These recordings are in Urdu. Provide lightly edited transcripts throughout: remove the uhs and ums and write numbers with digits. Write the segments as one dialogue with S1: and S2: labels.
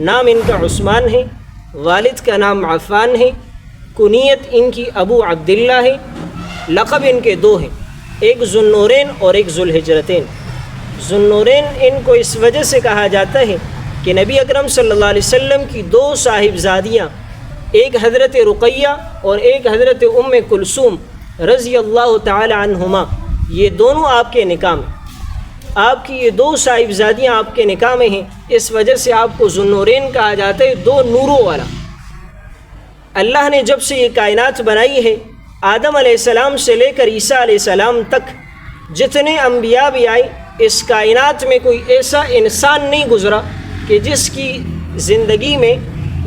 S1: نام ان کا عثمان ہے، والد کا نام عفان ہے، کنیت ان کی ابو عبداللہ ہے، لقب ان کے دو ہیں، ایک ذو النورین اور ایک ذو الحجرتین۔ ذو النورین ان کو اس وجہ سے کہا جاتا ہے کہ نبی اکرم صلی اللہ علیہ وسلم کی دو صاحبزادیاں، ایک حضرت رقیہ اور ایک حضرت ام کلثوم رضی اللہ تعالی عنہما، یہ دونوں آپ کے نکاح میں، آپ کی یہ دو صاحبزادیاں آپ کے نکاح میں ہیں، اس وجہ سے آپ کو ذو النورین کہا جاتا ہے، دو نوروں والا۔ اللہ نے جب سے یہ کائنات بنائی ہے، آدم علیہ السلام سے لے کر عیسیٰ علیہ السلام تک جتنے انبیاء بھی آئے، اس کائنات میں کوئی ایسا انسان نہیں گزرا کہ جس کی زندگی میں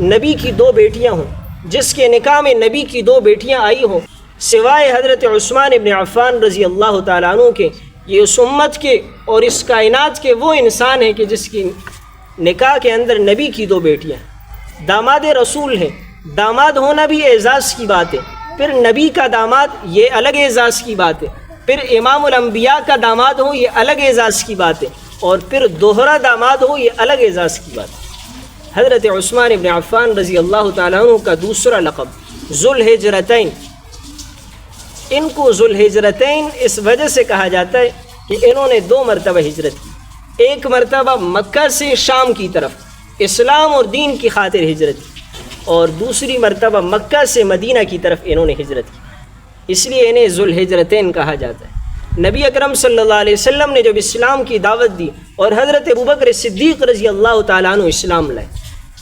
S1: نبی کی دو بیٹیاں ہوں، جس کے نکاح میں نبی کی دو بیٹیاں آئی ہوں، سوائے حضرت عثمان ابن عفان رضی اللہ تعالیٰ عنہ کے۔ یہ اس امت کے اور اس کائنات کے وہ انسان ہیں کہ جس کی نکاح کے اندر نبی کی دو بیٹیاں ہیں، داماد رسول ہیں۔ داماد ہونا بھی اعزاز کی بات ہے، پھر نبی کا داماد یہ الگ اعزاز کی بات ہے، پھر امام الانبیاء کا داماد ہو یہ الگ اعزاز کی بات ہے، اور پھر دوہرا داماد ہو یہ الگ اعزاز کی بات ہے۔ حضرت عثمان ابن عفان رضی اللہ تعالیٰ عنہ کا دوسرا لقب ذو الحجرتین، ان کو ذو الحجرتین اس وجہ سے کہا جاتا ہے کہ انہوں نے دو مرتبہ ہجرت کی، ایک مرتبہ مکہ سے شام کی طرف اسلام اور دین کی خاطر ہجرت کی، اور دوسری مرتبہ مکہ سے مدینہ کی طرف انہوں نے ہجرت کی، اس لیے انہیں ذو الحجرتین کہا جاتا ہے۔ نبی اکرم صلی اللہ علیہ وسلم نے جب اسلام کی دعوت دی اور حضرت ابوبکر صدیق رضی اللہ تعالیٰ عنہ اسلام لائے،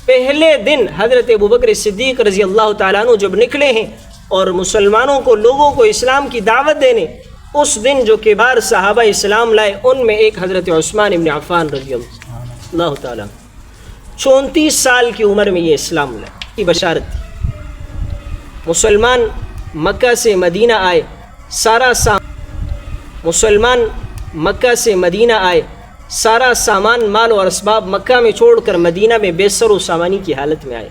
S1: پہلے دن حضرت ابوبکر صدیق رضی اللہ تعالیٰ عنہ جب نکلے ہیں اور مسلمانوں کو، لوگوں کو اسلام کی دعوت دینے، اس دن جو کبار صحابہ اسلام لائے ان میں ایک حضرت عثمان ابن عفان رضی اللہ تعالیٰ عنہ 34 سال کی عمر میں یہ اسلام لائے، کی بشارت تھی۔ مسلمان مکہ سے مدینہ آئے، مسلمان مکہ سے مدینہ آئے، سارا سامان، مال اور اسباب مکہ میں چھوڑ کر مدینہ میں بے سر و سامانی کی حالت میں آئے۔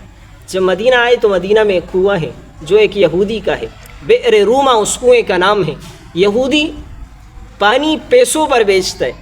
S1: جب مدینہ آئے تو مدینہ میں ایک کنواں ہے جو ایک یہودی کا ہے، بئر روما اس کنویں کا نام ہے۔ یہودی پانی پیسوں پر بیچتا ہے،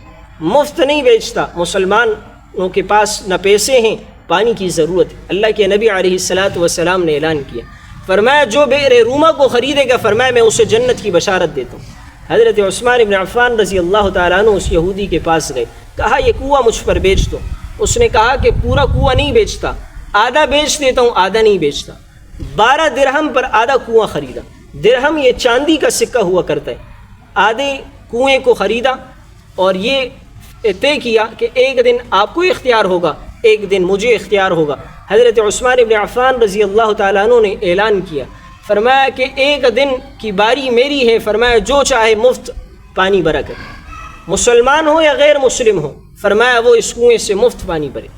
S1: مفت نہیں بیچتا۔ مسلمانوں کے پاس نہ پیسے ہیں، پانی کی ضرورت ہے۔ اللہ کے نبی علیہ السلام نے اعلان کیا، فرمایا جو بئر روما کو خریدے گا، فرمایا میں اسے جنت کی بشارت دیتا ہوں۔ حضرت عثمان ابن عفان رضی اللہ تعالیٰ عنہ اس یہودی کے پاس گئے، کہا یہ کنواں مجھ پر بیچ دو۔ اس نے کہا کہ پورا کنواں نہیں بیچتا، آدھا بیچ دیتا ہوں، آدھا نہیں بیچتا۔ 12 درہم پر آدھا کنواں خریدا۔ درہم یہ چاندی کا سکہ ہوا کرتا ہے۔ آدھے کنویں کو خریدا اور یہ طے کیا کہ ایک دن آپ کو اختیار ہوگا، ایک دن مجھے اختیار ہوگا۔ حضرت عثمان ابن عفان رضی اللہ تعالیٰ عنہ نے اعلان کیا، فرمایا کہ ایک دن کی باری میری ہے، فرمایا جو چاہے مفت پانی بھرا کرے، مسلمان ہو یا غیر مسلم ہو، فرمایا وہ اس کنویں سے مفت پانی بھرے۔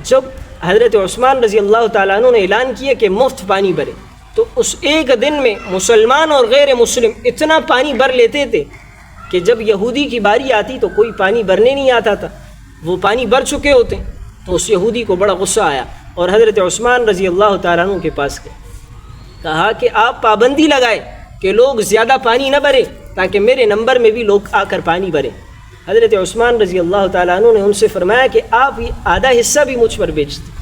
S1: جب حضرت عثمان رضی اللہ تعالیٰ عنہ نے اعلان کیا کہ مفت پانی بھرے، تو اس ایک دن میں مسلمان اور غیر مسلم اتنا پانی بھر لیتے تھے کہ جب یہودی کی باری آتی تو کوئی پانی بھرنے نہیں آتا تھا، وہ پانی بھر چکے ہوتے۔ تو اس یہودی کو بڑا غصہ آیا اور حضرت عثمان رضی اللہ تعالیٰ عنہ کے پاس گئے، کہا کہ آپ پابندی لگائے کہ لوگ زیادہ پانی نہ بھریں تاکہ میرے نمبر میں بھی لوگ آ کر پانی بھریں۔ حضرت عثمان رضی اللہ تعالیٰ عنہ نے ان سے فرمایا کہ آپ آدھا حصہ بھی مجھ پر بیچ دیں۔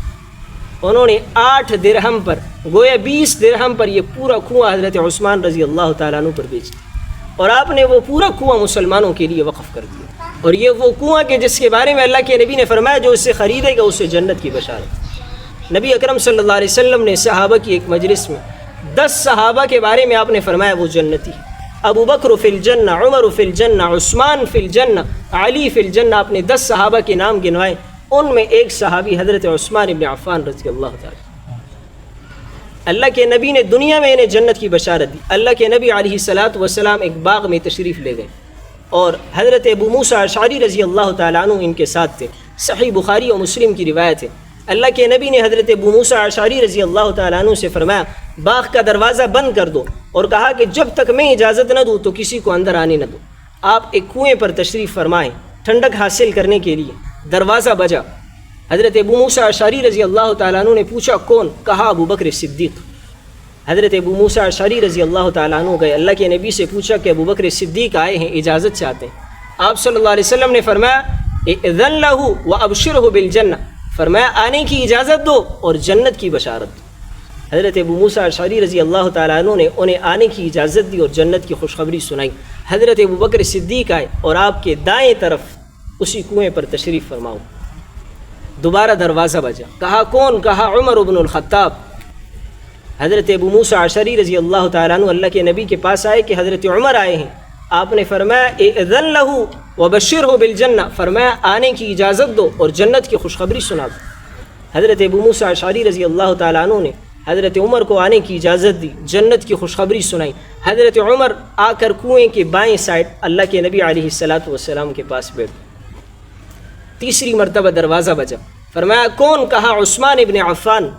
S1: انہوں نے 8 درہم پر، گویا 20 درہم پر یہ پورا کنواں حضرت عثمان رضی اللہ تعالیٰ عنہ پر بیچ دیا، اور آپ نے وہ پورا کنواں مسلمانوں کے لیے وقف کر دیا۔ اور یہ وہ کنواں کہ جس کے بارے میں اللہ کے نبی نے فرمایا جو اسے خریدے گا اسے جنت کی بشارت۔ نبی اکرم صلی اللہ علیہ وسلم نے صحابہ کی ایک مجلس میں 10 صحابہ کے بارے میں آپ نے فرمایا وہ جنتی ہے۔ ابو بکر فی الجنہ، عمر فی الجنہ، عثمان فی الجنہ، علی فی الجنہ۔ آپ نے 10 صحابہ کے نام گنوائے، ان میں ایک صحابی حضرت عثمان ابن عفان رضی اللہ تعالیٰ۔ اللہ کے نبی نے دنیا میں انہیں جنت کی بشارت دی۔ اللہ کے نبی علیہ السلام ایک باغ میں تشریف لے گئے اور حضرت ابو موسیٰ اشعری رضی اللہ تعالیٰ عنہ ان کے ساتھ تھے۔ صحیح بخاری اور مسلم کی روایت ہے۔ اللہ کے نبی نے حضرت ابو موسیٰ اشعری رضی اللہ تعالیٰ عنہ سے فرمایا باغ کا دروازہ بند کر دو، اور کہا کہ جب تک میں اجازت نہ دوں تو کسی کو اندر آنے نہ دو۔ آپ ایک کنویں پر تشریف فرمائیں ٹھنڈک حاصل کرنے کے لیے۔ دروازہ بجا، حضرت ابو موسیٰ اشعری رضی اللہ تعالیٰ عنہ نے پوچھا کون؟ کہا ابو بکر صدیق۔ حضرت ابو موسیٰ اشعری رضی اللہ تعالیٰ عنہ گئے، اللہ کے نبی سے پوچھا کہ ابو بکر صدیق آئے ہیں، اجازت چاہتے ہیں۔ آپ صلی اللہ علیہ وسلم نے فرمایا اذن لہ وابشرہ بالجنہ، فرمایا آنے کی اجازت دو اور جنت کی بشارت دو۔ حضرت ابو موسیٰ اشعری رضی اللہ تعالیٰ عنہ نے انہیں آنے کی اجازت دی اور جنت کی خوشخبری سنائی۔ حضرت ابو بکر صدیق آئے اور آپ کے دائیں طرف اسی کنویں پر تشریف فرماؤ۔ دوبارہ دروازہ بجا، کہا کون؟ کہا عمر بن الخطاب۔ حضرت ابو موسیٰ اشعری رضی اللہ تعالیٰ عنہ اللہ کے نبی کے پاس آئے کہ حضرت عمر آئے ہیں۔ آپ نے فرمایا اذن لہ وبشرہ بالجنہ، فرمایا آنے کی اجازت دو اور جنت کی خوشخبری سنا دو۔ حضرت ابو موسیٰ اشعری رضی اللہ تعالیٰ عنہ نے حضرت عمر کو آنے کی اجازت دی، جنت کی خوشخبری سنائی۔ حضرت عمر آ کر کنویں کے بائیں سائڈ اللہ کے نبی علیہ الصلاۃ والسلام کے پاس بیٹھ۔ تیسری مرتبہ دروازہ بجا، فرمایا کون؟ کہا عثمان ابن عفان۔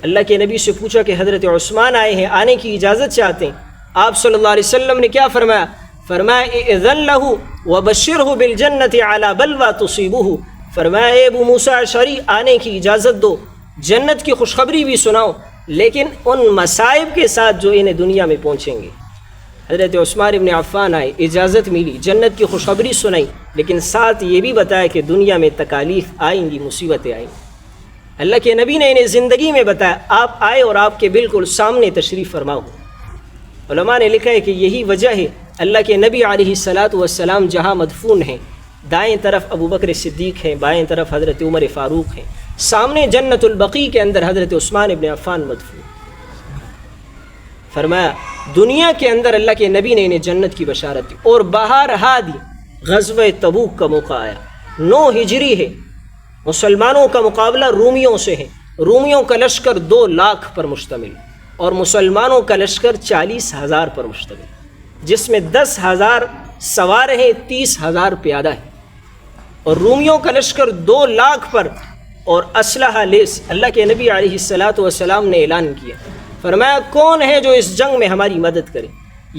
S1: اللہ کے نبی سے پوچھا کہ حضرت عثمان آئے ہیں، آنے کی اجازت چاہتے ہیں۔ آپ صلی اللہ علیہ وسلم نے کیا فرمایا؟ فرمایا اذن لہ وبشرہ بالجنۃ علی بلوى تصیبہ، فرمایا اے ابو موسیٰ اشعری آنے کی اجازت دو، جنت کی خوشخبری بھی سناؤ، لیکن ان مصائب کے ساتھ جو انہیں دنیا میں پہنچیں گے۔ حضرت عثمان ابن عفان آئے، اجازت ملی، جنت کی خوشخبری سنائی، لیکن ساتھ یہ بھی بتایا کہ دنیا میں تکالیف آئیں گی، مصیبتیں آئیں گی۔ اللہ کے نبی نے انہیں زندگی میں بتایا، آپ آئے اور آپ کے بالکل سامنے تشریف فرما ہو۔ علماء نے لکھا ہے کہ یہی وجہ ہے اللہ کے نبی علیہ الصلاۃ والسلام جہاں مدفون ہیں، دائیں طرف ابو بکر صدیق ہیں، بائیں طرف حضرت عمر فاروق ہیں، سامنے جنت البقیع کے اندر حضرت عثمان ابن عفان مدفون۔ فرمایا دنیا کے اندر اللہ کے نبی نے انہیں جنت کی بشارت دی، اور بہرحال دی غزوہ تبوک کا موقع آیا، 9 ہجری ہے، مسلمانوں کا مقابلہ رومیوں سے ہے، رومیوں کا لشکر 2 لاکھ پر مشتمل اور مسلمانوں کا لشکر 40,000 پر مشتمل، جس میں 10,000 سوار ہیں، 30,000 پیادہ ہیں، اور رومیوں کا لشکر 2 لاکھ پر اور اسلحہ لیس۔ اللہ کے نبی علیہ الصلاۃ والسلام نے اعلان کیا، فرمایا کون ہے جو اس جنگ میں ہماری مدد کرے؟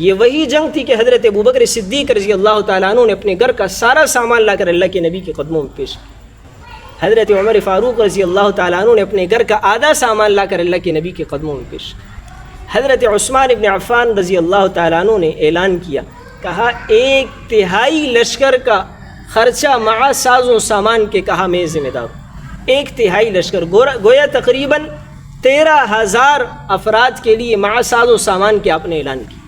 S1: یہ وہی جنگ تھی کہ حضرت ابو بکر صدیق رضی اللہ تعالیٰ عنہ نے اپنے گھر کا سارا سامان لا کر اللہ کے نبی کے قدموں میں پیش کیا۔ حضرت عمر فاروق رضی اللہ تعالیٰ عنہ نے اپنے گھر کا آدھا سامان لا کر اللہ کے نبی کے قدموں میں پیش کیا۔ حضرت عثمان ابن عفان رضی اللہ تعالیٰ عنہ نے اعلان کیا، کہا 1/3 لشکر کا خرچہ مع ساز و سامان کے، کہا میں ذمہ دار ہوں۔ 1/3 لشکر، گویا تقریباً 13,000 افراد کے لیے مع ساز و سامان کے آپ نے اعلان کیا۔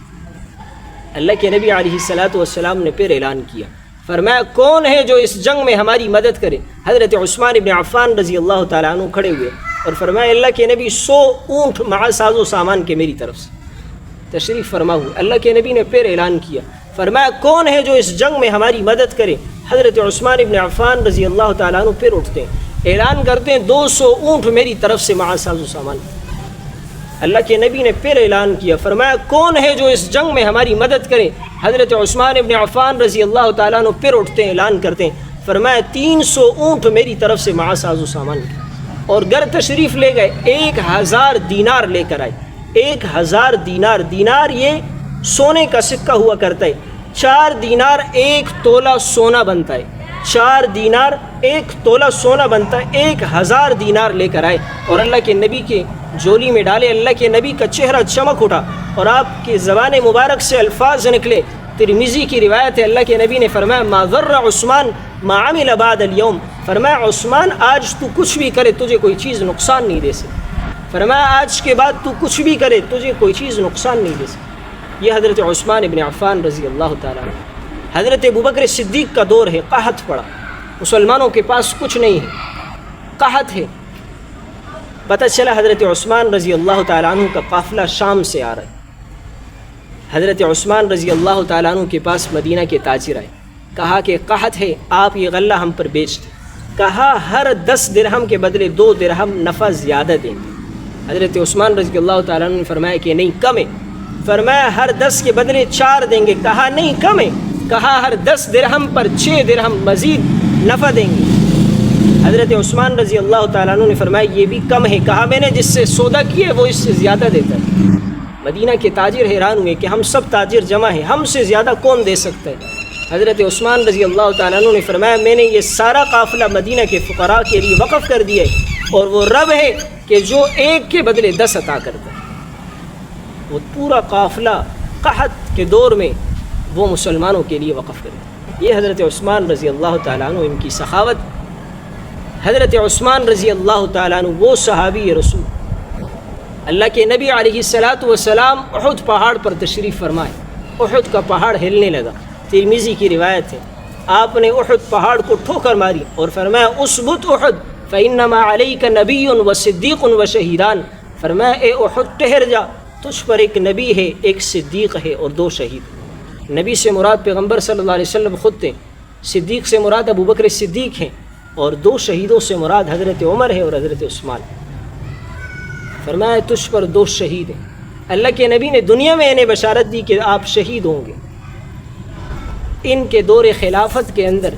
S1: اللہ کے نبی علیہ الصلاۃ والسلام نے پھر اعلان کیا، فرمایا کون ہے جو اس جنگ میں ہماری مدد کرے؟ حضرت عثمان ابن عفان رضی اللہ تعالیٰ عنہ کھڑے ہوئے اور فرمایا اللہ کے نبی 100 اونٹ مع ساز و سامان کے میری طرف سے تشریف فرما ہوئے۔ اللہ کے نبی نے پھر اعلان کیا، فرمایا کون ہے جو اس جنگ میں ہماری مدد کرے؟ حضرت عثمان ابن عفان رضی اللہ تعالیٰ عنہ پھر اٹھتے ہیں، اعلان کرتے ہیں 200 اونٹ میری طرف سے مع ساز و سامان۔ اللہ کے نبی نے پھر اعلان کیا، فرمایا کون ہے جو اس جنگ میں ہماری مدد کرے؟ حضرت عثمان ابن عفان رضی اللہ تعالیٰ عنہ پھر اٹھتے ہیں، اعلان کرتے ہیں، فرمایا 300 اونٹ میری طرف سے مع ساز و سامان، اور گھر تشریف لے گئے، 1000 دینار لے کر آئے۔ 1000 دینار، دینار یہ سونے کا سکہ ہوا کرتا ہے، 4 دینار 1 تولہ سونا بنتا ہے، 4 دینار 1 تولہ سونا بنتا ہے، 1000 دینار لے کر آئے اور اللہ کے نبی کے جولی میں ڈالے۔ اللہ کے نبی کا چہرہ چمک اٹھا اور آپ کی زبان مبارک سے الفاظ نکلے۔ ترمذی کی روایت ہے، اللہ کے نبی نے فرمایا ما ضر عثمان ما عمل بعد اليوم، فرمایا عثمان آج تو کچھ بھی کرے تجھے کوئی چیز نقصان نہیں دے سکتی، فرمایا آج کے بعد تو کچھ بھی کرے تجھے کوئی چیز نقصان نہیں دے سکتی۔ یہ حضرت عثمان ابن عفان رضی اللہ تعالیٰ عنہ۔ حضرت ابوبکر صدیق کا دور ہے، قحط پڑا، مسلمانوں کے پاس کچھ نہیں ہے، قحط ہے۔ پتہ چلا حضرت عثمان رضی اللہ تعالیٰ عنہ کا قافلہ شام سے آ رہا ہے۔ حضرت عثمان رضی اللہ تعالیٰ عنہ کے پاس مدینہ کے تاجر آئے، کہا کہ قحط ہے، آپ یہ غلہ ہم پر بیچ دیں۔ کہا ہر 10 درہم کے بدلے 2 درہم نفع زیادہ دیں گے۔ حضرت عثمان رضی اللہ تعالیٰ عنہ نے فرمایا کہ نہیں، کم ہے۔ فرمایا ہر 10 کے بدلے 4 دیں گے، کہا نہیں کم ہے۔ کہا ہر 10 درہم پر 6 درہم مزید نفع دیں گے۔ حضرت عثمان رضی اللہ تعالیٰ عنہ نے فرمایا یہ بھی کم ہے۔ کہا میں نے جس سے سودا کیا ہے وہ اس سے زیادہ دیتا ہے۔ مدینہ کے تاجر حیران ہوئے کہ ہم سب تاجر جمع ہیں، ہم سے زیادہ کون دے سکتا ہے؟ حضرت عثمان رضی اللہ تعالیٰ عنہ نے فرمایا میں نے یہ سارا قافلہ مدینہ کے فقراء کے لیے وقف کر دیا ہے، اور وہ رب ہے کہ جو 1 کے بدلے 10 عطا کرتا ہے۔ وہ پورا قافلہ قحط کے دور میں وہ مسلمانوں کے لیے وقف کرے۔ یہ حضرت عثمان رضی اللہ تعالیٰ عنہ ان کی سخاوت۔ حضرت عثمان رضی اللہ تعالیٰ عنہ وہ صحابی رسول، اللہ کے نبی علیہ السلام احد پہاڑ پر تشریف فرمائے، احد کا پہاڑ ہلنے لگا، ترمذی کی روایت ہے، آپ نے احد پہاڑ کو ٹھوکر ماری اور فرمایا اسبت احد فإنما علیک نبی و صدیق و شہیدان، فرمایا اے احد ٹھہر جا، تجھ پر ایک نبی ہے، ایک صدیق ہے اور 2 شہید۔ نبی سے مراد پیغمبر صلی اللہ علیہ وسلم خود تھے، صدیق سے مراد ابو بکر صدیق ہیں، اور 2 شہیدوں سے مراد حضرت عمر ہے اور حضرت عثمان۔ فرمایا تجھ پر 2 شہید ہیں، اللہ کے نبی نے دنیا میں انہیں بشارت دی کہ آپ شہید ہوں گے۔ ان کے دور خلافت کے اندر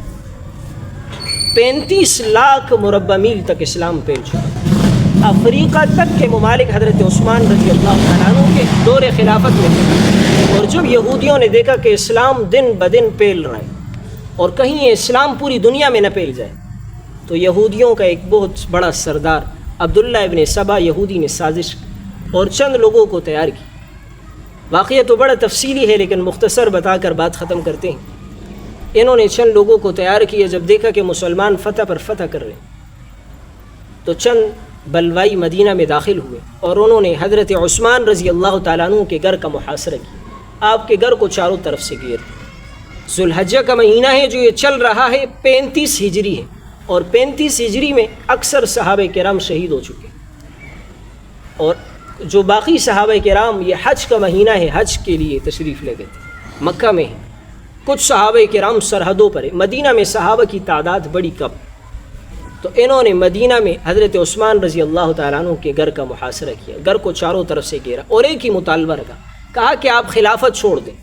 S1: 35 لاکھ مربع میل تک اسلام پھیل چکا، افریقہ تک کے ممالک حضرت عثمان رضی اللہ تعالیٰ عنہ کے دور خلافت میں تھے، اور جب یہودیوں نے دیکھا کہ اسلام دن بدن پھیل رہا ہے اور کہیں یہ اسلام پوری دنیا میں نہ پھیل جائے، تو یہودیوں کا ایک بہت بڑا سردار عبداللہ ابن سبا یہودی نے سازش اور چند لوگوں کو تیار کی۔ واقعہ تو بڑا تفصیلی ہے لیکن مختصر بتا کر بات ختم کرتے ہیں۔ انہوں نے چند لوگوں کو تیار کیا، جب دیکھا کہ مسلمان فتح پر فتح کر رہے ہیں تو چند بلوائی مدینہ میں داخل ہوئے اور انہوں نے حضرت عثمان رضی اللہ تعالیٰ عنہ کے گھر کا محاصرہ کیا، آپ کے گھر کو چاروں طرف سے گھیر دیا۔ ذوالحجہ کا مہینہ ہے جو یہ چل رہا ہے 35 ہجری ہے، اور 35 ہجری میں اکثر صحابہ کرام شہید ہو چکے، اور جو باقی صحابہ کرام یہ حج کا مہینہ ہے، حج کے لیے تشریف لے گئے تھے، مکہ میں ہیں، کچھ صحابہ کرام سرحدوں پر ہیں، مدینہ میں صحابہ کی تعداد بڑی کم، تو انہوں نے مدینہ میں حضرت عثمان رضی اللہ تعالیٰ عنہ کے گھر کا محاصرہ کیا، گھر کو چاروں طرف سے گھیرا اور ایک ہی مطالبہ رکھا، کہا کہ آپ خلافت چھوڑ دیں۔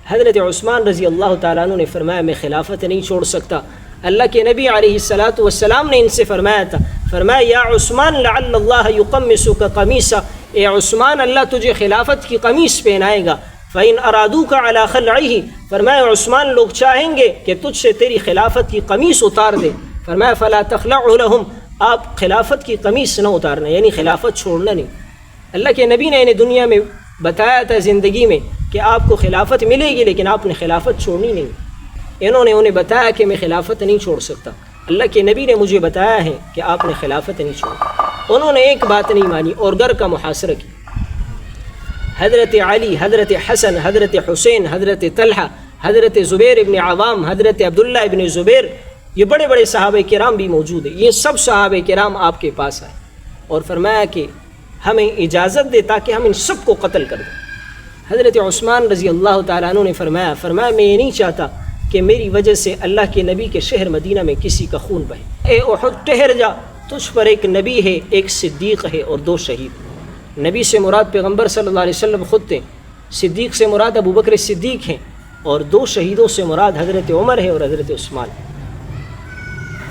S1: حضرت عثمان رضی اللہ تعالیٰ عنہ نے فرمایا میں خلافت نہیں چھوڑ سکتا۔ اللہ کے نبی علیہ السلام نے ان سے فرمایا تھا، فرمایا یا عثمان لعل اللہ یقمصک قمیصا، اے عثمان اللہ تجھے خلافت کی قمیص پہنائے گا، فإن ارادوک علی خلعہ، فرمایا عثمان لوگ چاہیں گے کہ تجھ سے تیری خلافت کی قمیص اتار دے، فرمایا فلا تخلع لہم، آپ خلافت کی قمیص نہ اتارنا، یعنی خلافت چھوڑنا نہیں۔ اللہ کے نبی نے انہیں دنیا میں بتایا تھا زندگی میں کہ آپ کو خلافت ملے گی لیکن آپ نے خلافت چھوڑنی نہیں، انہوں نے انہیں بتایا کہ میں خلافت نہیں چھوڑ سکتا، اللہ کے نبی نے مجھے بتایا ہے کہ آپ نے خلافت نہیں چھوڑی۔ انہوں نے ایک بات نہیں مانی اور گھر کا محاصرہ کیا۔ حضرت علی، حضرت حسن، حضرت حسین، حضرت طلحہ، حضرت زبیر ابن عوام، حضرت عبداللہ ابن زبیر، یہ بڑے بڑے صحابہ کرام بھی موجود ہیں، یہ سب صحابہ کرام آپ کے پاس آئے اور فرمایا کہ ہمیں اجازت دے تاکہ ہم ان سب کو قتل کر دیں۔ حضرت عثمان رضی اللہ تعالیٰ عنہ نے فرمایا میں یہ نہیں چاہتا کہ میری وجہ سے اللہ کے نبی کے شہر مدینہ میں کسی کا خون بہے۔ اے احد ٹھہر جا، تجھ پر ایک نبی ہے، ایک صدیق ہے اور 2 شہید۔ نبی سے مراد پیغمبر صلی اللہ علیہ وسلم خود تھے، صدیق سے مراد ابو بکر صدیق ہیں، اور 2 شہیدوں سے مراد حضرت عمر ہے اور حضرت عثمان۔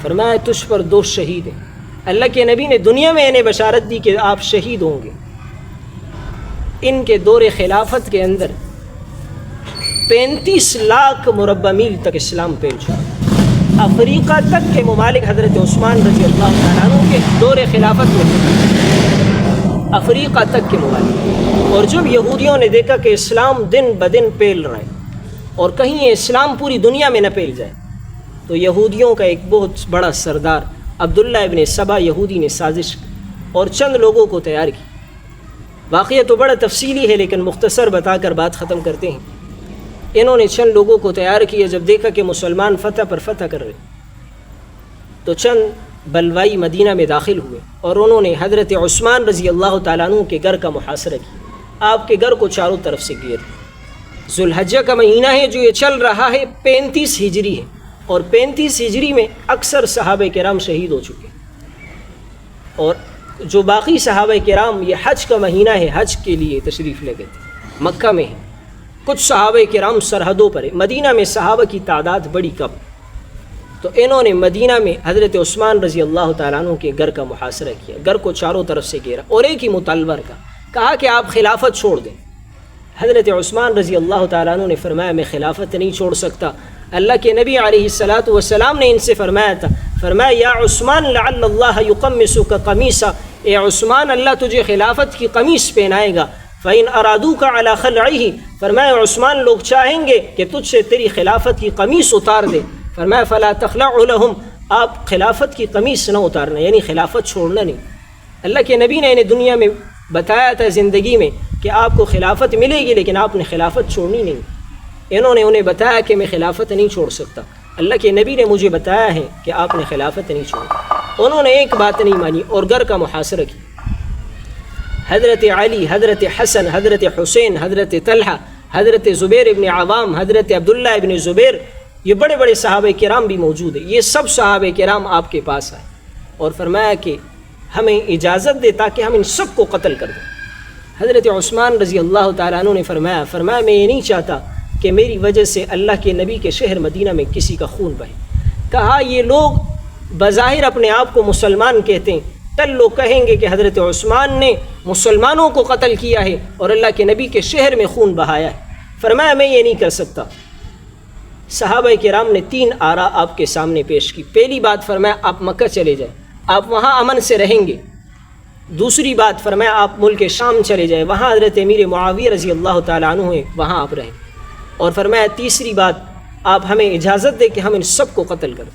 S1: فرمایا تجھ پر 2 شہید ہیں، اللہ کے نبی نے دنیا میں انہیں بشارت دی کہ آپ شہید ہوں گے۔ ان کے دور خلافت کے اندر 35 لاکھ مربع میل تک اسلام پھیل چکا، افریقہ تک کے ممالک حضرت عثمان رضی اللہ تعالیٰ عنہ کے دور خلافت میں تھے، افریقہ تک کے ممالک، اور جب یہودیوں نے دیکھا کہ اسلام دن بدن پھیل رہا ہے اور کہیں یہ اسلام پوری دنیا میں نہ پھیل جائے، تو یہودیوں کا ایک بہت بڑا سردار عبداللہ ابن سبا یہودی نے سازش اور چند لوگوں کو تیار کی۔ واقعہ تو بڑا تفصیلی ہے لیکن مختصر بتا کر بات ختم کرتے ہیں۔ انہوں نے چند لوگوں کو تیار کیا، جب دیکھا کہ مسلمان فتح پر فتح کر رہے تو چند بلوائی مدینہ میں داخل ہوئے اور انہوں نے حضرت عثمان رضی اللہ تعالیٰ عنہ کے گھر کا محاصرہ کیا، آپ کے گھر کو چاروں طرف سے گھیر دیا۔ ذوالحجہ کا مہینہ ہے جو یہ چل رہا ہے 35 ہجری ہے، اور 35 ہجری میں اکثر صحابہ کرام شہید ہو چکے، اور جو باقی صحابہ کرام یہ حج کا مہینہ ہے، حج کے لیے تشریف لے گئے تھے، مکہ میں ہیں، کچھ صحابہ کرام سرحدوں پر ہیں، مدینہ میں صحابہ کی تعداد بڑی کم، تو انہوں نے مدینہ میں حضرت عثمان رضی اللہ تعالیٰ عنہ کے گھر کا محاصرہ کیا، گھر کو چاروں طرف سے گھیرا اور ایک ہی مطالبہ رکھا، کہا کہ آپ خلافت چھوڑ دیں۔ حضرت عثمان رضی اللہ تعالیٰ عنہ نے فرمایا میں خلافت نہیں چھوڑ سکتا۔ اللہ کے نبی علیہ السلام نے ان سے فرمایا تھا، فرمایا یا عثمان لعل اللہ یقمصک قمیصا، اے عثمان اللہ تجھے خلافت کی قمیص پہنائے گا، فإن ارادوک علی خلعہ، فرمایا عثمان لوگ چاہیں گے کہ تجھ سے تیری خلافت کی قمیص اتار دے، فرمایا فلا تخلع لہم، آپ خلافت کی قمیص نہ اتارنا، یعنی خلافت چھوڑنا نہیں۔ اللہ کے نبی نے انہیں دنیا میں بتایا تھا زندگی میں کہ آپ کو خلافت ملے گی، لیکن آپ نے خلافت چھوڑنی نہیں۔ انہوں نے انہیں بتایا کہ میں خلافت نہیں چھوڑ سکتا، اللہ کے نبی نے مجھے بتایا ہے کہ آپ نے خلافت نہیں چھوڑی۔ انہوں نے ایک بات نہیں مانی اور گھر کا محاصرہ کیا۔ حضرت علی، حضرت حسن، حضرت حسین، حضرت طلحہ، حضرت زبیر ابن عوام، حضرت عبداللہ ابن زبیر، یہ بڑے بڑے صحابہ کرام بھی موجود ہیں۔ یہ سب صحابہ کرام آپ کے پاس آئے اور فرمایا کہ ہمیں اجازت دے تاکہ ہم ان سب کو قتل کر دیں۔ حضرت عثمان رضی اللہ تعالیٰ عنہ نے فرمایا میں یہ نہیں چاہتا کہ میری وجہ سے اللہ کے نبی کے شہر مدینہ میں کسی کا خون بہے۔ کہا یہ لوگ بظاہر اپنے آپ کو مسلمان کہتے ہیں، کل لوگ کہیں گے کہ حضرت عثمان نے مسلمانوں کو قتل کیا ہے اور اللہ کے نبی کے شہر میں خون بہایا ہے۔ فرمایا میں یہ نہیں کر سکتا۔ صحابہ کرام نے 3 آراء آپ کے سامنے پیش کی۔ پہلی بات فرمایا آپ مکہ چلے جائیں، آپ وہاں امن سے رہیں گے۔ دوسری بات فرمایا آپ ملک شام چلے جائیں، وہاں حضرت امیر معاویہ رضی اللہ تعالیٰ عنہ ہیں، وہاں آپ رہیں۔ اور فرمایا تیسری بات آپ ہمیں اجازت دیں کہ ہم ان سب کو قتل کریں۔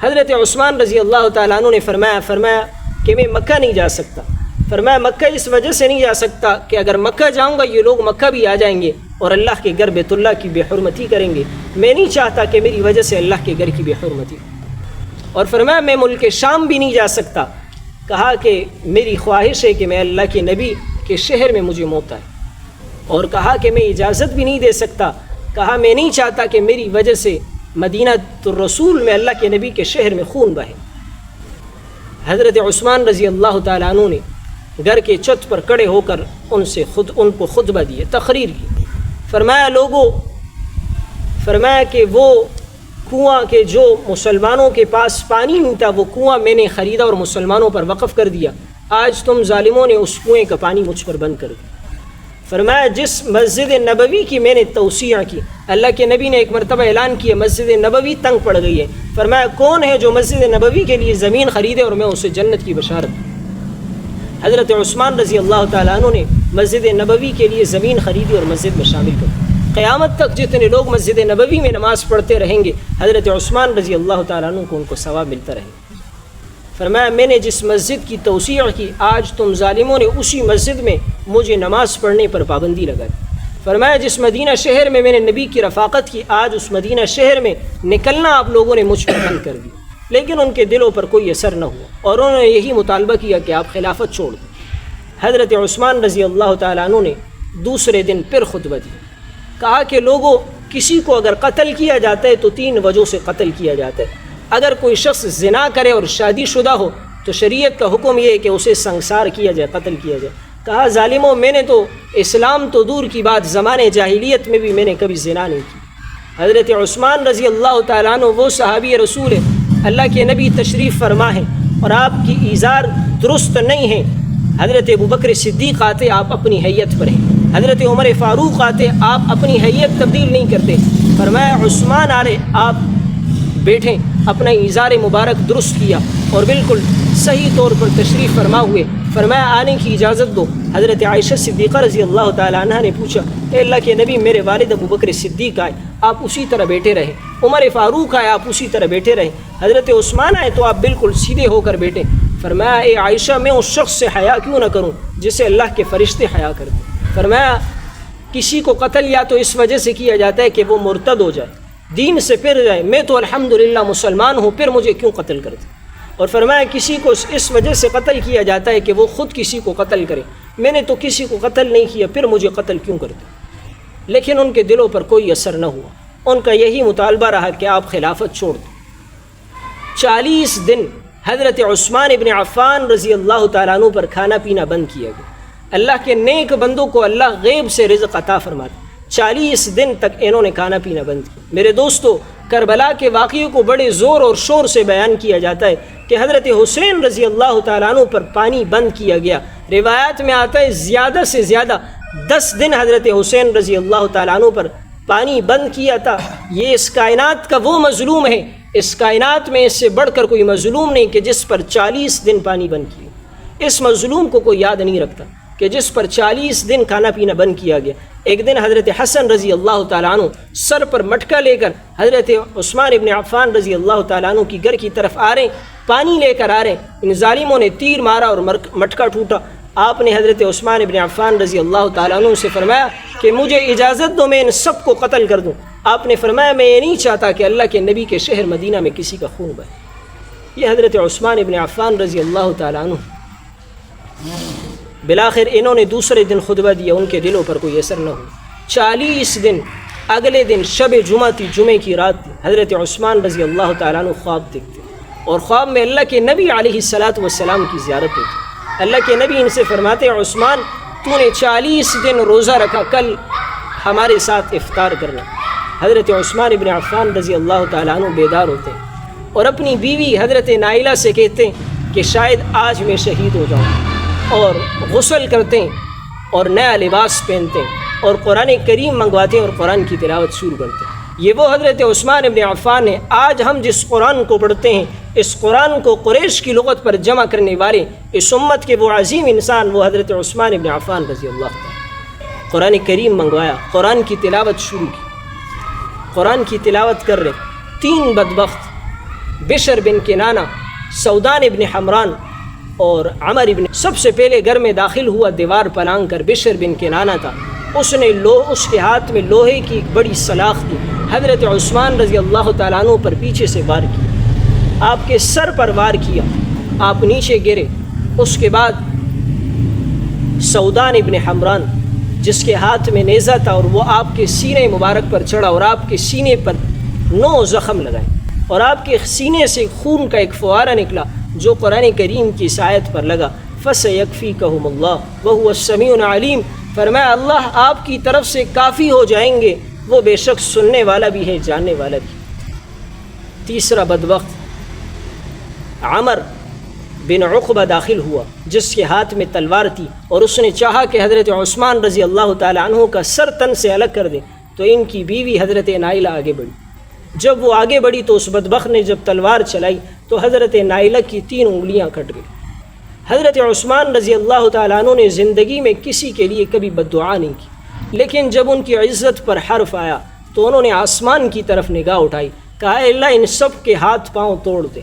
S1: حضرت عثمان رضی اللہ تعالیٰ عنہ نے فرمایا کہ میں مکہ نہیں جا سکتا۔ فرمایا مکہ اس وجہ سے نہیں جا سکتا کہ اگر مکہ جاؤں گا یہ لوگ مکہ بھی آ جائیں گے اور اللہ کے گھر بیت اللہ کی بے حرمتی کریں گے، میں نہیں چاہتا کہ میری وجہ سے اللہ کے گھر کی بے حرمتی ہو۔ اور فرمایا میں ملک شام بھی نہیں جا سکتا۔ کہا کہ میری خواہش ہے کہ میں اللہ کے نبی کے شہر میں مجھے موت آئے۔ اور کہا کہ میں اجازت بھی نہیں دے سکتا، کہا میں نہیں چاہتا کہ میری وجہ سے مدینہ الرسول میں اللہ کے نبی کے شہر میں خون بہے۔ حضرت عثمان رضی اللہ تعالیٰ عنہ نے گھر کے چھت پر کھڑے ہو کر ان کو خطبہ دیے، تقریر کی۔ فرمایا لوگوں، فرمایا کہ وہ کنواں کے جو مسلمانوں کے پاس پانی نہیں تھا وہ کنواں میں نے خریدا اور مسلمانوں پر وقف کر دیا، آج تم ظالموں نے اس کنویں کا پانی مجھ پر بند کر دیا۔ فرمایا جس مسجد نبوی کی میں نے توسیع کی، اللہ کے نبی نے ایک مرتبہ اعلان کیا مسجد نبوی تنگ پڑ گئی ہے، فرمایا کون ہے جو مسجد نبوی کے لیے زمین خریدے اور میں اسے جنت کی بشارت۔ حضرت عثمان رضی اللہ تعالیٰ عنہ نے مسجد نبوی کے لیے زمین خریدی اور مسجد میں شامل کر۔ قیامت تک جتنے لوگ مسجد نبوی میں نماز پڑھتے رہیں گے حضرت عثمان رضی اللہ تعالیٰ عنہ کو ان کو ثواب ملتا رہے گا۔ فرمایا میں نے جس مسجد کی توسیع کی، آج تم ظالموں نے اسی مسجد میں مجھے نماز پڑھنے پر پابندی لگائی۔ فرمایا جس مدینہ شہر میں میں نے نبی کی رفاقت کی، آج اس مدینہ شہر میں نکلنا آپ لوگوں نے مجھ پر بند کر دی، لیکن ان کے دلوں پر کوئی اثر نہ ہوا اور انہوں نے یہی مطالبہ کیا کہ آپ خلافت چھوڑ دیں۔ حضرت عثمان رضی اللہ تعالیٰ عنہ نے دوسرے دن پھر خطبہ دی، کہا کہ لوگوں کسی کو اگر قتل کیا جاتا ہے تو 3 وجہ سے قتل کیا جاتا ہے۔ اگر کوئی شخص زنا کرے اور شادی شدہ ہو تو شریعت کا حکم یہ ہے کہ اسے سنسار کیا جائے، قتل کیا جائے۔ کہا ظالموں میں نے تو اسلام تو دور کی بات زمانے جاہلیت میں بھی میں نے کبھی زنا نہیں کی۔ حضرت عثمان رضی اللہ تعالیٰ عنہ وہ صحابی رسول ہے، اللہ کے نبی تشریف فرما ہے اور آپ کی ایزار درست نہیں ہے۔ حضرت ابوبکر صدیق آتے آپ اپنی حیت پر ہیں، حضرت عمر فاروق آتے آپ اپنی حیت تبدیل نہیں کرتے۔ فرمایا عثمان آ رہے آپ بیٹھیں، اپنا ایزار مبارک درست کیا اور بالکل صحیح طور پر تشریف فرما ہوئے۔ فرمایا آنے کی اجازت دو۔ حضرت عائشہ صدیقہ رضی اللہ تعالیٰ عنہ نے پوچھا اے اللہ کے نبی میرے والد ابوبکر صدیق آئے آپ اسی طرح بیٹھے رہے، عمر فاروق آئے آپ اسی طرح بیٹھے رہے، حضرت عثمان آئے تو آپ بالکل سیدھے ہو کر بیٹھے۔ فرمایا اے عائشہ میں اس شخص سے حیا کیوں نہ کروں جسے اللہ کے فرشتے حیا کرتے۔ فرمایا کسی کو قتل یا تو اس وجہ سے کیا جاتا ہے کہ وہ مرتد ہو جائے، دین سے پھر جائے، میں تو الحمدللہ مسلمان ہوں، پھر مجھے کیوں قتل کرتے۔ اور فرمایا کسی کو اس وجہ سے قتل کیا جاتا ہے کہ وہ خود کسی کو قتل کرے، میں نے تو کسی کو قتل نہیں کیا، پھر مجھے قتل کیوں کرتے۔ لیکن ان کے دلوں پر کوئی اثر نہ ہوا، ان کا یہی مطالبہ رہا کہ آپ خلافت چھوڑ دیں۔ 40 دن حضرت عثمان ابن عفان رضی اللہ تعالیٰ عنہ پر کھانا پینا بند کیا گیا۔ اللہ کے نیک بندوں کو اللہ غیب سے رزق عطا فرماتا، 40 دن تک انہوں نے کھانا پینا بند کیا۔ میرے دوستو کربلا کے واقعے کو بڑے زور اور شور سے بیان کیا جاتا ہے کہ حضرت حسین رضی اللہ تعالیٰ عنہ پر پانی بند کیا گیا۔ روایات میں آتا ہے زیادہ سے زیادہ 10 دن حضرت حسین رضی اللہ تعالیٰ عنہ پر پانی بند کیا تھا۔ یہ اس کائنات کا وہ مظلوم ہے، اس کائنات میں اس سے بڑھ کر کوئی مظلوم نہیں کہ جس پر 40 دن پانی بند کیا۔ اس مظلوم کو کوئی یاد نہیں رکھتا کہ جس پر 40 دن کھانا پینا بند کیا گیا۔ ایک دن حضرت حسن رضی اللہ تعالیٰ عنہ سر پر مٹکا لے کر حضرت عثمان ابن عفان رضی اللہ تعالیٰ عنہ کی گھر کی طرف آ رہے ہیں، پانی لے کر آ رہے ہیں، ان ظالموں نے تیر مارا اور مٹکا ٹوٹا۔ آپ نے حضرت عثمان ابن عفان رضی اللہ تعالیٰ عنہ سے فرمایا کہ مجھے اجازت دو، میں ان سب کو قتل کر دوں۔ آپ نے فرمایا میں یہ نہیں چاہتا کہ اللہ کے نبی کے شہر مدینہ میں کسی کا خون بہے۔ یہ حضرت عثمان ابن عفان رضی اللہ تعالیٰ عنہ، بالآخر انہوں نے دوسرے دن خطبہ دیا، ان کے دلوں پر کوئی اثر نہ ہو۔ 40 دن، اگلے دن شب جمعہ تھی، جمعے کی رات تھی، حضرت عثمان رضی اللہ تعالیٰ عنہ خواب دیکھتے اور خواب میں اللہ کے نبی علیہ السلام کی زیارت ہوتی۔ اللہ کے نبی ان سے فرماتے عثمان تو نے 40 دن روزہ رکھا، کل ہمارے ساتھ افطار کرنا۔ حضرت عثمان ابن عفان رضی اللہ تعالیٰ عنہ بیدار ہوتے ہیں اور اپنی بیوی حضرت نائلہ سے کہتے ہیں کہ شاید آج میں شہید ہو جاؤں، اور غسل کرتے ہیں اور نیا لباس پہنتے ہیں اور قرآن کریم منگواتے ہیں اور قرآن کی تلاوت شروع کرتے ہیں۔ یہ وہ حضرت عثمان ابن عفان ہیں۔ آج ہم جس قرآن کو پڑھتے ہیں، اس قرآن کو قریش کی لغت پر جمع کرنے والے اس امت کے وہ عظیم انسان وہ حضرت عثمان ابن عفان رضی اللہ تعالیٰ۔ قرآن کریم منگوایا، قرآن کی تلاوت شروع کی، قرآن کی تلاوت کر رہے۔ 3 بدبخت، بشر بن کنانہ، سودان ابن حمران اور عمر ابن، سب سے پہلے گھر میں داخل ہوا دیوار پلانگ کر بشر بن کنانہ تھا، اس نے اس کے ہاتھ میں لوہے کی ایک بڑی سلاخ تھی، حضرت عثمان رضی اللہ تعالیٰ عنہ پر پیچھے سے وار کیا، آپ کے سر پر وار کیا، آپ نیچے گرے۔ اس کے بعد سودان ابن حمران جس کے ہاتھ میں نیزہ تھا اور وہ آپ کے سینے مبارک پر چڑھا اور آپ کے سینے پر 9 زخم لگائے اور آپ کے سینے سے خون کا ایک فوارہ نکلا جو قرآن کریم کی آیت پر لگا، فَسَيَكْفِيكَهُمُ اللَّهُ وَهُوَ السَّمِيعُ الْعَلِيمُ۔ فرمایا اللہ آپ کی طرف سے کافی ہو جائیں گے، وہ بے شک سننے والا بھی ہے، جاننے والا بھی۔ تیسرا بدبخت عمر بن عقبہ داخل ہوا جس کے ہاتھ میں تلوار تھی اور اس نے چاہا کہ حضرت عثمان رضی اللہ تعالیٰ عنہ کا سر تن سے الگ کر دے، تو ان کی بیوی حضرت نائلہ آگے بڑھی۔ جب وہ آگے بڑھی تو اس بدبخت نے جب تلوار چلائی تو حضرت نائلہ کی 3 انگلیاں کٹ گئی۔ حضرت عثمان رضی اللہ تعالیٰ عنہ نے زندگی میں کسی کے لیے کبھی بد دعا نہیں کی، لیکن جب ان کی عزت پر حرف آیا تو انہوں نے آسمان کی طرف نگاہ اٹھائی، کہا اے اللہ ان سب کے ہاتھ پاؤں توڑ دے،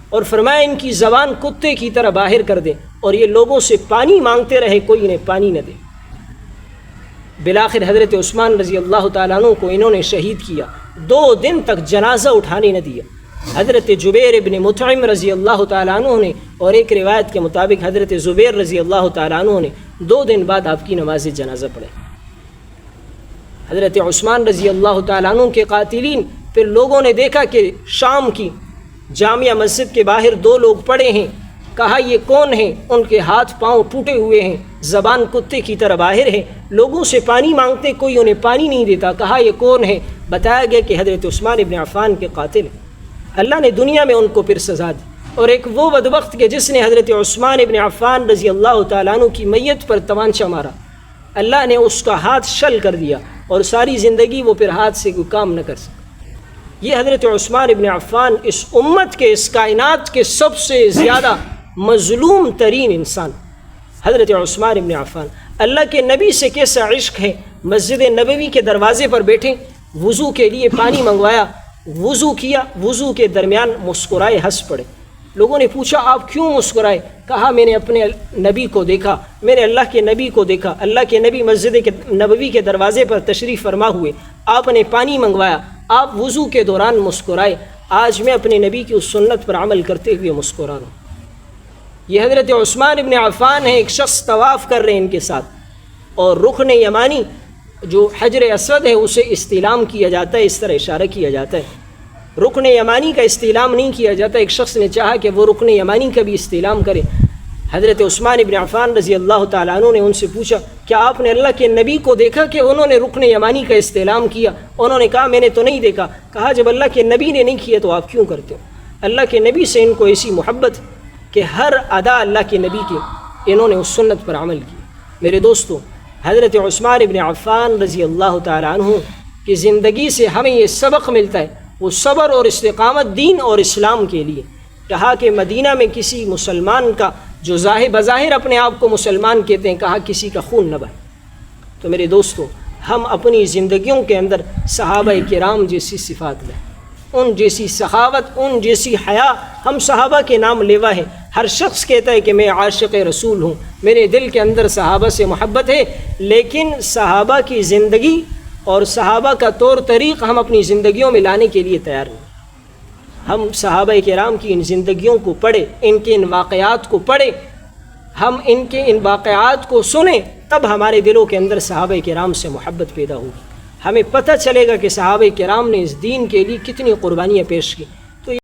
S1: اور فرمایا ان کی زبان کتے کی طرح باہر کر دے، اور یہ لوگوں سے پانی مانگتے رہے کوئی انہیں پانی نہ دے۔ بالآخر حضرت عثمان رضی اللہ تعالیٰ عنہ کو انہوں نے شہید کیا، 2 دن تک جنازہ اٹھانے نہ دیا۔ حضرت جبیر ابن مطعم رضی اللہ تعالیٰ عنہ نے، اور ایک روایت کے مطابق حضرت زبیر رضی اللہ تعالیٰ عنہ نے 2 دن بعد آپ کی نماز جنازہ پڑھے۔ حضرت عثمان رضی اللہ تعالیٰ عنہ کے قاتلین، پھر لوگوں نے دیکھا کہ شام کی جامعہ مسجد کے باہر 2 لوگ پڑے ہیں، کہا یہ کون ہیں؟ ان کے ہاتھ پاؤں ٹوٹے ہوئے ہیں، زبان کتے کی طرح باہر ہے، لوگوں سے پانی مانگتے کوئی انہیں پانی نہیں دیتا، کہا یہ کون ہے؟ بتایا گیا کہ حضرت عثمان ابن عفان کے قاتل ہیں۔ اللہ نے دنیا میں ان کو پھر سزا دی۔ اور ایک وہ بدبخت کہ جس نے حضرت عثمان ابن عفان رضی اللہ تعالیٰ عنہ کی میت پر تمانچہ مارا، اللہ نے اس کا ہاتھ شل کر دیا اور ساری زندگی وہ پھر ہاتھ سے کوئی کام نہ کر سکا۔ یہ حضرت عثمان ابن عفان اس امت کے، اس کائنات کے سب سے زیادہ مظلوم ترین انسان حضرت عثمان ابن عفان۔ اللہ کے نبی سے کیسا عشق ہے، مسجد نبوی کے دروازے پر بیٹھے، وضو کے لیے پانی منگوایا، وضو کیا، وضو کے درمیان مسکرائے، ہنس پڑے۔ لوگوں نے پوچھا آپ کیوں مسکرائے؟ کہا میں نے اپنے نبی کو دیکھا، میں نے اللہ کے نبی کو دیکھا، اللہ کے نبی مسجد نبوی کے دروازے پر تشریف فرما ہوئے، آپ نے پانی منگوایا، آپ وضو کے دوران مسکرائے، آج میں اپنے نبی کی اس سنت پر عمل کرتے ہوئے مسکرا رہا ہوں۔ یہ حضرت عثمان ابن عفان ہے۔ ایک شخص طواف کر رہے ہیں ان کے ساتھ، اور رکن یمانی جو حجر اسود ہے اسے استلام کیا جاتا ہے، اس طرح اشارہ کیا جاتا ہے، رکن یمانی کا استلام نہیں کیا جاتا۔ ایک شخص نے چاہا کہ وہ رکن یمانی کا بھی استلام کرے۔ حضرت عثمان ابن عفان رضی اللہ تعالیٰ عنہ نے ان سے پوچھا کیا آپ نے اللہ کے نبی کو دیکھا کہ انہوں نے رکن یمانی کا استلام کیا؟ انہوں نے کہا میں نے تو نہیں دیکھا۔ کہا جب اللہ کے نبی نے نہیں کیا تو آپ کیوں کرتے ہو؟ اللہ کے نبی سے ان کو ایسی محبت کہ ہر ادا اللہ کے نبی کی انہوں نے اس سنت پر عمل کی۔ میرے دوستو، حضرت عثمان ابن عفان رضی اللہ تعالیٰ عنہ کی زندگی سے ہمیں یہ سبق ملتا ہے، وہ صبر اور استقامت دین اور اسلام کے لیے۔ کہا کہ مدینہ میں کسی مسلمان کا جو بظاہر اپنے آپ کو مسلمان کہتے ہیں، کہا کسی کا خون نہ بہے۔ تو میرے دوستو، ہم اپنی زندگیوں کے اندر صحابہ کرام جیسی صفات لیں، ان جیسی سخاوت، ان جیسی حیا۔ ہم صحابہ کے نام لیوا ہیں، ہر شخص کہتا ہے کہ میں عاشق رسول ہوں، میرے دل کے اندر صحابہ سے محبت ہے، لیکن صحابہ کی زندگی اور صحابہ کا طور طریق ہم اپنی زندگیوں میں لانے کے لیے تیار نہیں۔ ہم صحابہ کرام کی ان زندگیوں کو پڑھیں، ان کے ان واقعات کو پڑھیں، ہم ان کے ان واقعات کو سنیں، تب ہمارے دلوں کے اندر صحابہ کرام سے محبت پیدا ہوگی۔ ہمیں پتہ چلے گا کہ صحابہ کرام نے اس دین کے لیے کتنی قربانیاں پیش کی۔